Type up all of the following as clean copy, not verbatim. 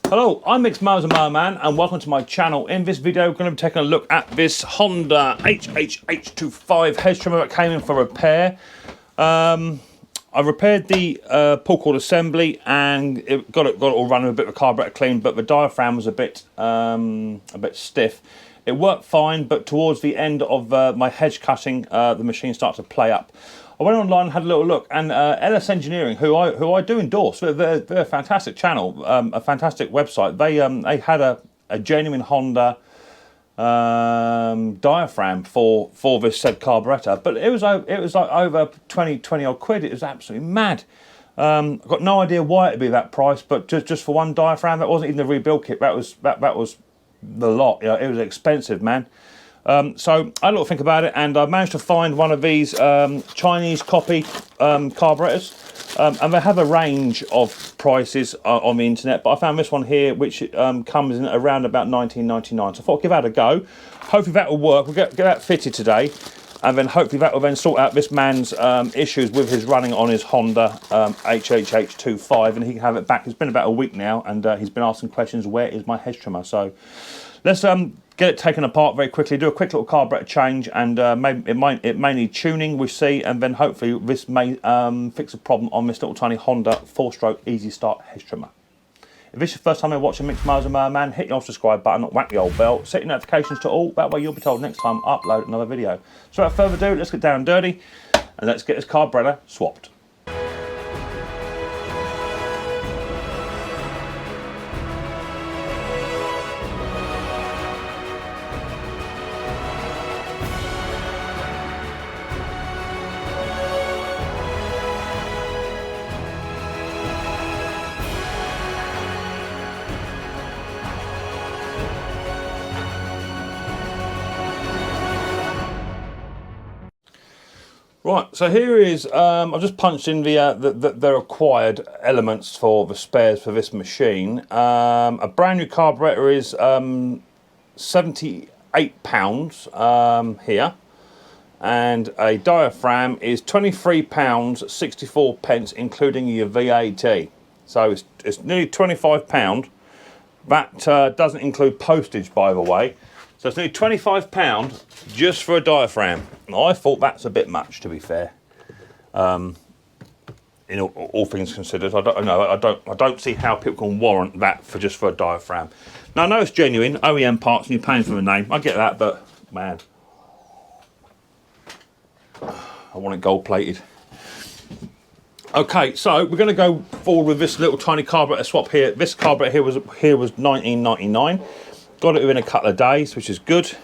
Hello, I'm Micks Mowers and Mower Man, and welcome to my channel. In this video, we're going to be taking a look at this Honda HHH25 hedge trimmer that came in for repair. I repaired the pull cord assembly and it got it all running, a bit of a carburetor clean, but the diaphragm was a bit stiff. It worked fine, but towards the end of my hedge cutting, the machine started to play up. I went online and had a little look, and LS Engineering, who I do endorse, they're a fantastic channel, a fantastic website. They had a genuine Honda diaphragm for this said carburetor, but it was like over 20 odd quid. It was absolutely mad. I've got no idea why it'd be that price, but just for one diaphragm, that wasn't even the rebuild kit. That was the lot. You know, it was expensive, man. So I had a little think about it, and I managed to find one of these Chinese copy carburetors, and they have a range of prices on the internet, but I found this one here which comes in around about $19.99, so I thought I'd give that a go. Hopefully that will work. We'll get that fitted today, and then hopefully that will then sort out this man's issues with his running on his Honda HHH25, and he can have it back. It's been about a week now, and he's been asking questions, where is my hedge trimmer? So let's get it taken apart very quickly, do a quick little carburetor change, and maybe it may need tuning, we see, and then hopefully this may fix a problem on this little tiny Honda 4-stroke easy start hedge trimmer. If this is your first time you're watching Micks Mowers and Mower Man, hit your subscribe button, whack the old bell, set your notifications to all, that way you'll be told next time I upload another video. So without further ado, let's get down and dirty, and let's get this carburetor swapped. Right, so here is, I've just punched in the required elements for the spares for this machine. A brand new carburetor is £78 here, and a diaphragm is £23.64, including your VAT. So it's nearly £25. That doesn't include postage, by the way. So it's nearly £25 just for a diaphragm. I thought that's a bit much, to be fair. In all things considered, I don't see how people can warrant that for just for a diaphragm. Now I know it's genuine, OEM parts, and you're paying for the name. I get that, but man, I want it gold plated. Okay, so we're going to go forward with this little tiny carburetor swap here. This carburetor here was $19.99. Got it within a couple of days, which is good.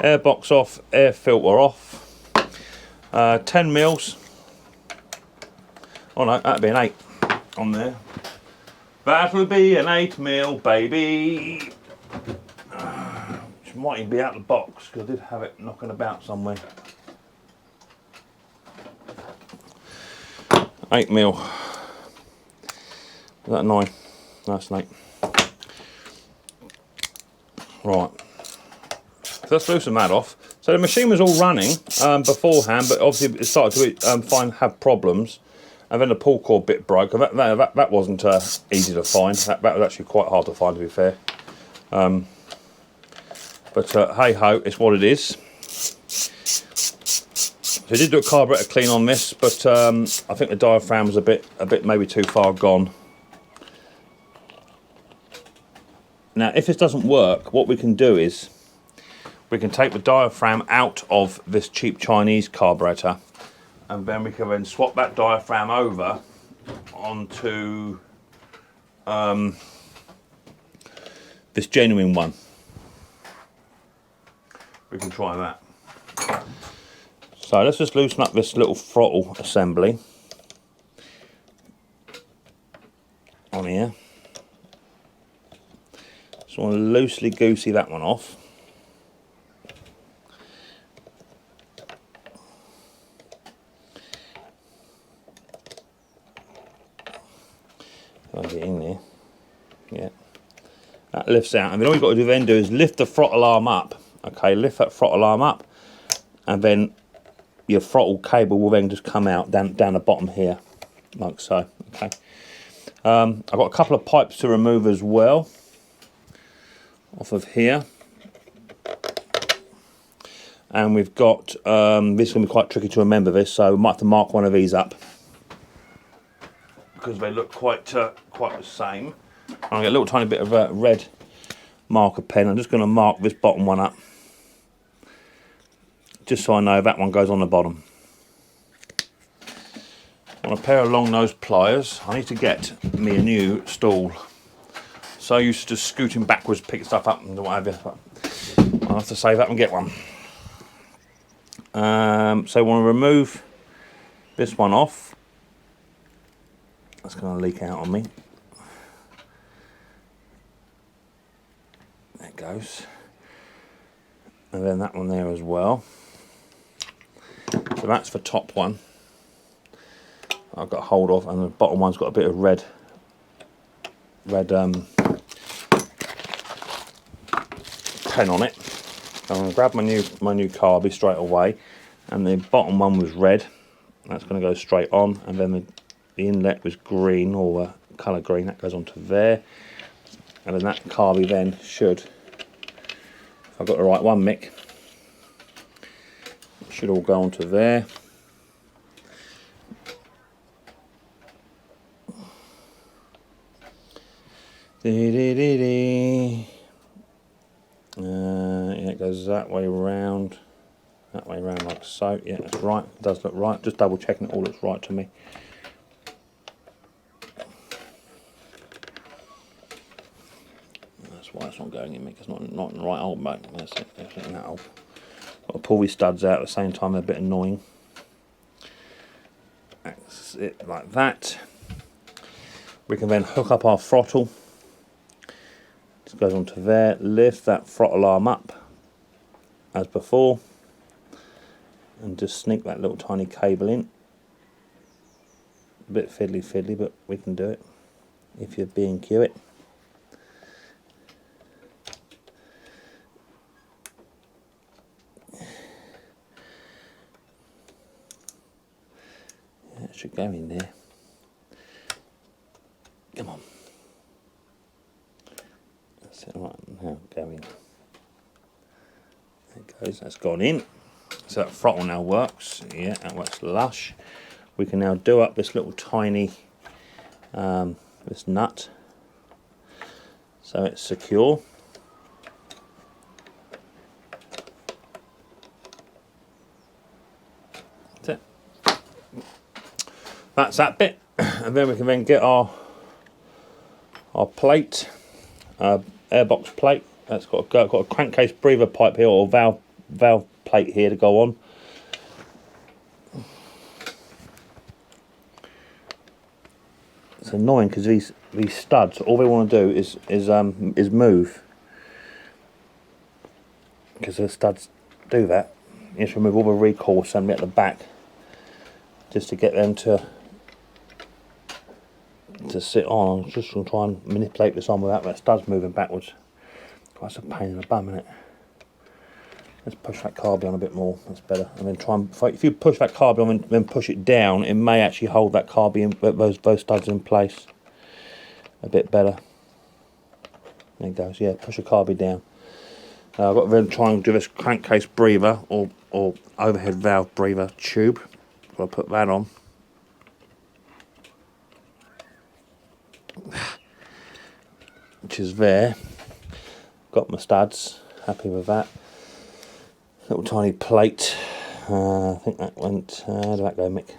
Air box off, air filter off. 10 mils. Oh no, that'd be an 8 on there. That'll be an 8 mil, baby. Which might even be out of the box, because I did have it knocking about somewhere. 8 mil. Is that a 9? No, that's an 8. Right, so let's loosen that off. So the machine was all running beforehand, but obviously it started to have problems, and then the pull cord bit broke, and that wasn't easy to find. That was actually quite hard to find, to be fair. But hey ho, it's what it is. So I did do a carburetor clean on this, but I think the diaphragm was a bit maybe too far gone. Now, if this doesn't work, what we can do is we can take the diaphragm out of this cheap Chinese carburetor, and then we can then swap that diaphragm over onto this genuine one. We can try that. So let's just loosen up this little throttle assembly on here. So I want to loosely goosey that one off. I'll get in there. Yeah. That lifts out, and then all you've got to do is lift the throttle arm up. Okay, lift that throttle arm up, and then your throttle cable will then just come out down the bottom here, like so. Okay. I've got a couple of pipes to remove as well off of here, and we've got this is going to be quite tricky to remember this, so we might have to mark one of these up because they look quite the same. I'll get a little tiny bit of a red marker pen. I'm just going to mark this bottom one up just so I know that one goes on the bottom. On a pair of long nose pliers, I need to get me a new stool. So used to just scooting backwards, picking stuff up and whatever. I'll have to save up and get one. So I want to remove this one off. That's going to leak out on me. There it goes. And then that one there as well. So that's the top one I've got hold of, and the bottom one's got a bit of red pen on it. So I'm going to grab my new carby straight away, and the bottom one was red. That's going to go straight on, and then the inlet was green, or colour green. That goes onto there, and then that carby then should, if I've got the right one, Mick, should all go onto there. Yeah, it goes that way round like so. Yeah, that's right. It does look right. Just double checking it all looks right to me. That's why it's not going in, because it's not in the right hole, mate. That's it. That's in that hole. Got to pull these studs out at the same time. They're a bit annoying. That's it, like that. We can then hook up our throttle. Just goes onto there. Lift that throttle arm up as before, and just sneak that little tiny cable in. A bit fiddly, but we can do it if you're B&Q it. Yeah, it should go in there. Come on. That's it, right, now go in. There it goes, that's gone in. So that throttle now works. Yeah, that works lush. We can now do up this little tiny, this nut, so it's secure. That's it. That's that bit, and then we can then get our plate, airbox plate. That's got a crankcase breather pipe here, or valve plate here to go on. It's annoying because these studs, all they want to do is move, because the studs do that. You have to remove all the recoil assembly at the back just to get them to sit on. I'm just going to try and manipulate this on without that studs moving backwards. That's a pain in the bum, isn't it? Let's push that carby on a bit more. That's better. And then try and, if you push that carby on and then push it down, it may actually hold that carby in, those studs in place a bit better. There it goes. Yeah, push the carby down. I've got to really try and do this crankcase breather or overhead valve breather tube. So I'll put that on. Which is there. Got my studs. Happy with that. Little tiny plate. I think that went. How did that go, Mick?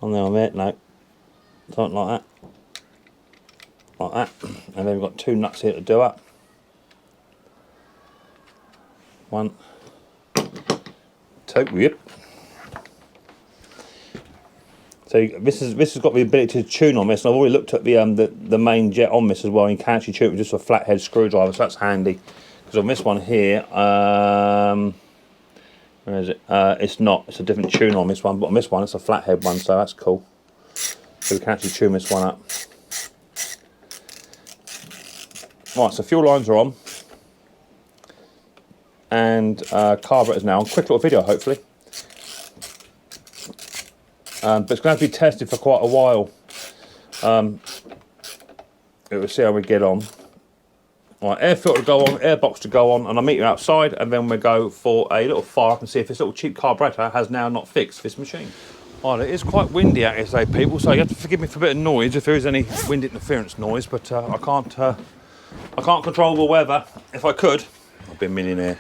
On there, on there. No. Something like that. Like that. And then we've got two nuts here to do up. One. Two. Yep. So this has got the ability to tune on this, and I've already looked at the main jet on this as well. You can actually tune it with just a flathead screwdriver, so that's handy. Because on this one here, where is it? It's not. It's a different tune on this one, but on this one it's a flathead one, so that's cool. So we can actually tune this one up. Right, so fuel lines are on, and carburetor's now on. Quick little video, hopefully. but it's going to have to be tested for quite a while. We'll see how we get on. Right, air filter to go on, air box to go on, and I'll meet you outside, and then we'll go for a little fire up and see if this little cheap carburetor has now not fixed this machine. Right, it is quite windy out here today, people, so you have to forgive me for a bit of noise if there is any wind interference noise, but I can't control the weather. If I could, I'd be a millionaire.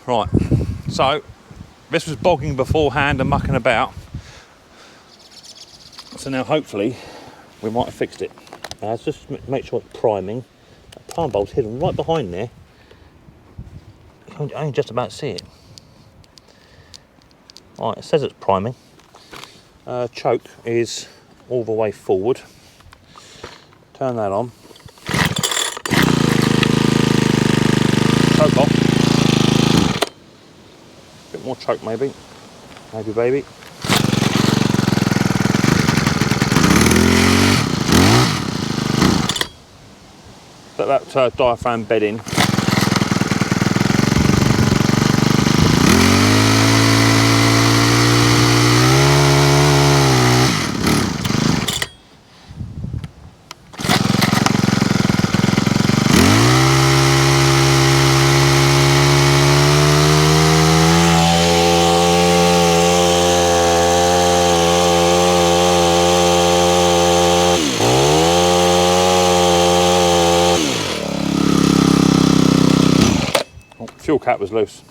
Right, so this was bogging beforehand and mucking about, so now hopefully we might have fixed it. Let's just make sure it's priming. That prime bulb's hidden right behind there. I can just about see it. Right, it says it's priming. Choke is all the way forward. Turn that on. Choke off. Bit more choke maybe. Maybe baby. Let that diaphragm bed in. Fuel cap was loose.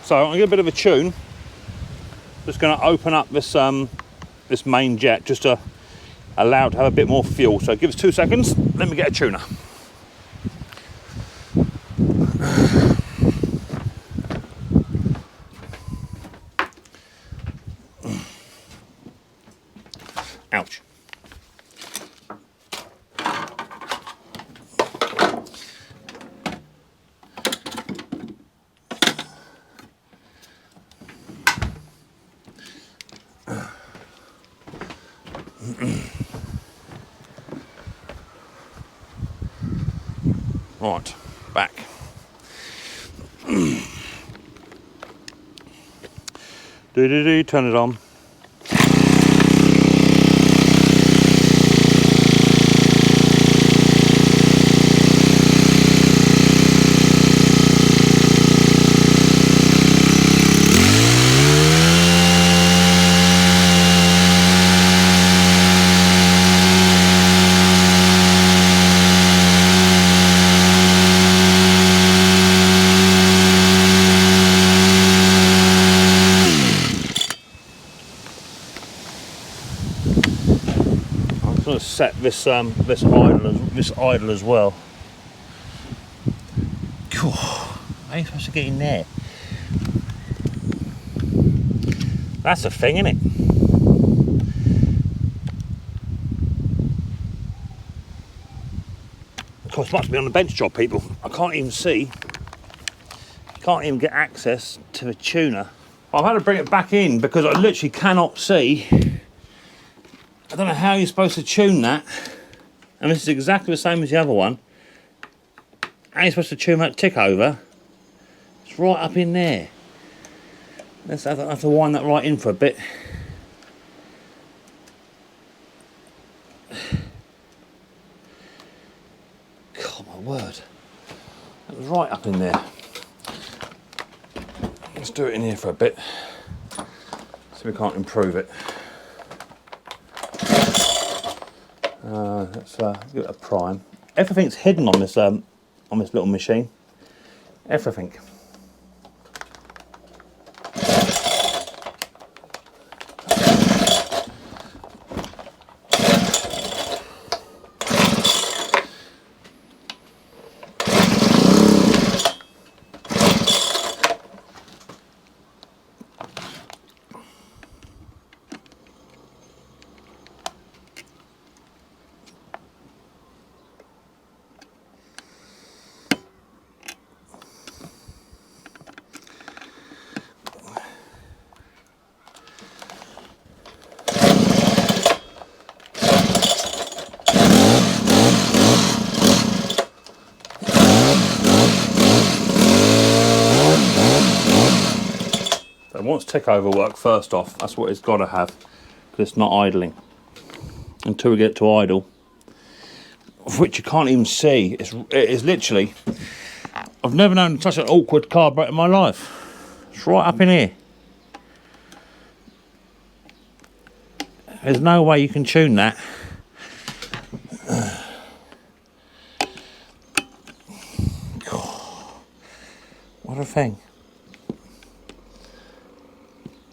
So I'm gonna get a bit of a tune. Just going to open up this this main jet just to allow it to have a bit more fuel. So give us 2 seconds. Let me get a tuner. Ouch. Right, back. Turn it on. Set this this idle as well. Cool. How are you supposed to get in there? That's a thing, isn't it? Of course, it must be on the bench job, people. I can't even see. Can't even get access to the tuner. I've had to bring it back in because I literally cannot see. I don't know how you're supposed to tune that, and this is exactly the same as the other one. How are you supposed to tune that tick over? It's right up in there. Let's have to wind that right in for a bit. God, my word. That was right up in there. Let's do it in here for a bit, so we can't improve it. Let's give it a prime. Everything's hidden on this little machine. Everything. tick over work first off. That's what it's got to have, because it's not idling. Until we get to idle, which you can't even see. It is literally, I've never known such an awkward carburetor in my life. It's right up in here. There's no way you can tune that. What a thing.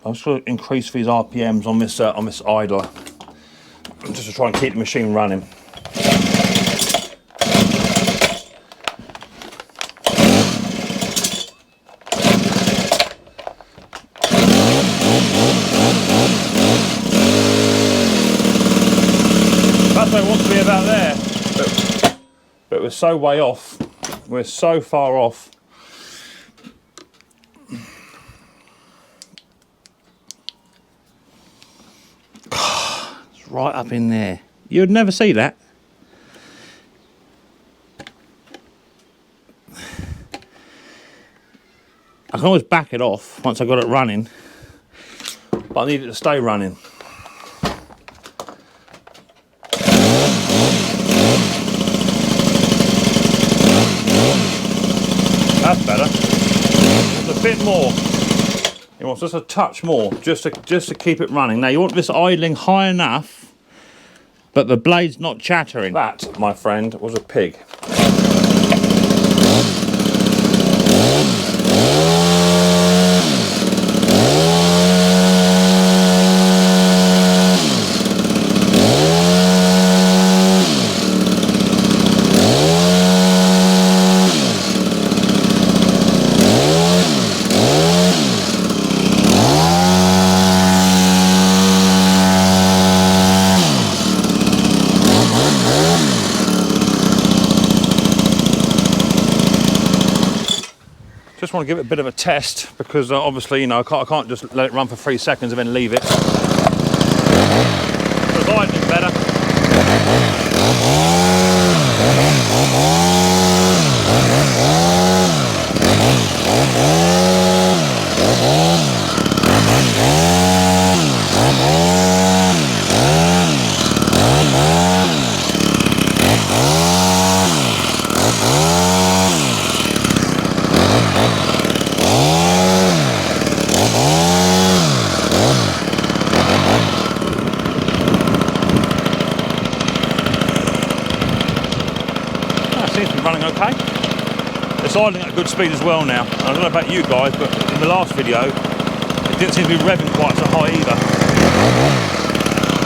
I'm just going to increase these RPMs on this idler, just to try and keep the machine running. That's where it wants to be about there, but we're so way off. We're so far off. It's right up in there. You'd never see that. I can always back it off once I've got it running, but I need it to stay running. That's better. Just a bit more. It wants just a touch more, just to keep it running. Now you want this idling high enough, but the blade's not chattering. That, my friend, was a pig. Just want to give it a bit of a test, because obviously, you know, I can't just let it run for 3 seconds and then leave it. The idling's better. Seems to be running okay. It's idling at a good speed as well now. I don't know about you guys, but in the last video, it didn't seem to be revving quite so high either.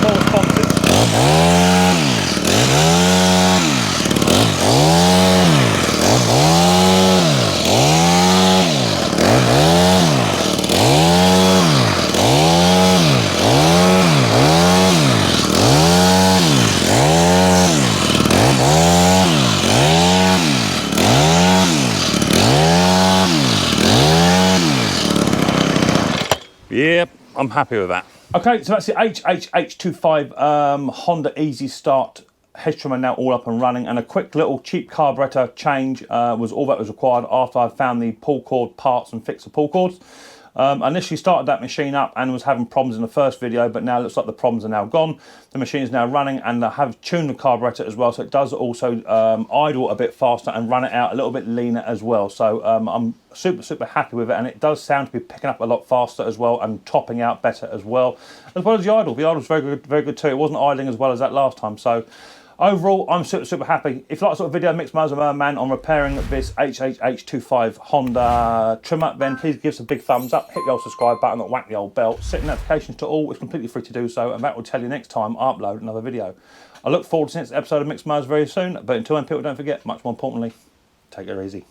More responsive. Yep, I'm happy with that. Okay, so that's the HHH25 Honda Easy Start head trimmer now all up and running, and a quick little cheap carburetor change was all that was required after I found the pull cord parts and fixed the pull cords. I initially started that machine up and was having problems in the first video, but now it looks like the problems are now gone. The machine is now running, and I have tuned the carburetor as well, so it does also idle a bit faster and run it out a little bit leaner as well. So I'm super happy with it, and it does sound to be picking up a lot faster as well and topping out better as well as the idle. The idle's very good too. It wasn't idling as well as that last time. So overall, I'm super happy. If you like the sort of video Micks Mowers and man on repairing this HHH25 Honda trimmer, then please give us a big thumbs up, hit the old subscribe button, and whack the old bell. Set notifications to all. It's completely free to do so, and that will tell you next time I upload another video. I look forward to the next episode of Micks Mowers very soon, but until then, people, don't forget, much more importantly, take it easy.